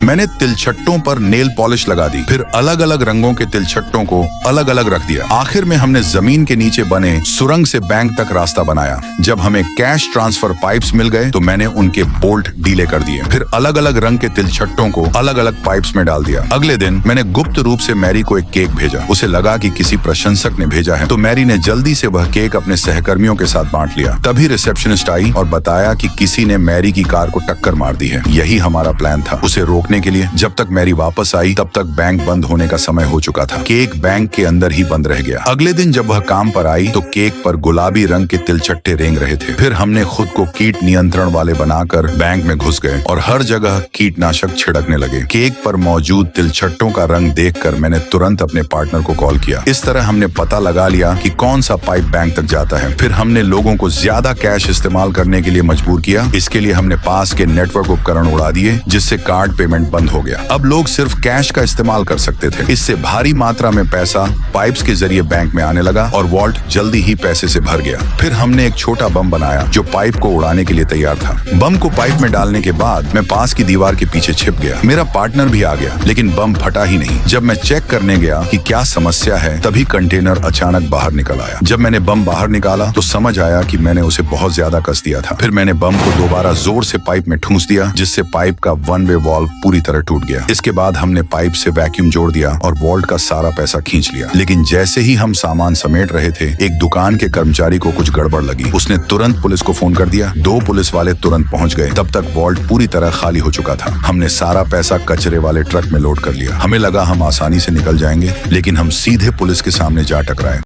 मैंने तिलछट्टों पर nail polish लगा दी, फिर अलग अलग रंगों के तिलछट्टों को अलग अलग रख दिया। आखिर में हमने जमीन के नीचे बने सुरंग से बैंक तक रास्ता बनाया। जब हमें कैश ट्रांसफर पाइप्स मिल गए तो मैंने उनके बोल्ट ढीले कर दिए, फिर अलग अलग रंग के तिलछट्टों को अलग अलग पाइप्स में डाल दिया। अगले दिन मैंने गुप्त रूप से मैरी को एक केक भेजा। उसे लगा कि किसी प्रशंसक ने भेजा है, तो मैरी ने जल्दी से वह केक अपने सहकर्मियों के साथ बांट लिया। तभी रिसेप्शनिस्ट आई और बताया कि किसी ने मैरी की कार को टक्कर मार दी है। यही हमारा प्लान था, उसे रोकने के लिए। जब तक मैरी वापस आई तब तक बैंक बंद होने का समय हो चुका था। केक बैंक के अंदर ही बंद रह गया। अगले दिन जब वह काम पर आई तो केक पर गुलाबी रंग के तिलछट्टे रेंग रहे थे। फिर हमने खुद को कीट नियंत्रण वाले बनाकर बैंक में घुस गए और हर जगह कीटनाशक छिड़कने लगे। केक पर मौजूद तिलछट्टों का रंग देखकर मैंने तुरंत अपने पार्टनर को कॉल किया। इस तरह हमने पता लगा लिया कि कौन सा पाइप बैंक तक जाता है। फिर हमने लोगों को ज्यादा कैश इस्तेमाल करने के लिए मजबूर किया। इसके लिए हमने पास के नेटवर्क उपकरण उड़ा दिए, जिससे कार्ड पेमेंट बंद हो गया। अब लोग सिर्फ कैश का इस्तेमाल कर सकते थे। इससे भारी मात्रा में पैसा पाइप्स के जरिए बैंक में आने लगा और वॉल्ट जल्दी ही पैसे से भर गया। फिर हमने एक छोटा बम बनाया जो पाइप को उड़ाने के लिए तैयार था। बम को पाइप में डालने के बाद मैं पास की दीवार के पीछे छिप गया। मेरा पार्टनर भी आ गया, लेकिन बम फटा ही नहीं। जब मैं चेक करने गया कि क्या समस्या है, तभी कंटेनर अचानक बाहर निकल आया। जब मैंने बम बाहर निकाला तो समझ आया कि मैंने उसे बहुत ज्यादा कस दिया था। फिर मैंने बम को दोबारा जोर से पाइप में ठूंस दिया, जिससे पाइप का वन वे वाल्व पूरी तरह टूट गया। इसके बाद हमने पाइप से वैक्यूम जोड़ दिया और वॉल्ट का सारा पैसा खींच लिया। लेकिन जैसे ही हम सामान समेट रहे थे, एक दुकान के कर्मचारी को कुछ गड़बड़ लगी। उसने तुरंत पुलिस को फोन कर दिया। 2 पुलिस वाले तुरंत पहुंच गए। तब तक वॉल्ट पूरी तरह खाली हो चुका था। हमने सारा पैसा कचरे वाले ट्रक में लोड कर लिया। हमें लगा हम आसानी से निकल जाएंगे, लेकिन हम सीधे पुलिस के सामने जा टकराए।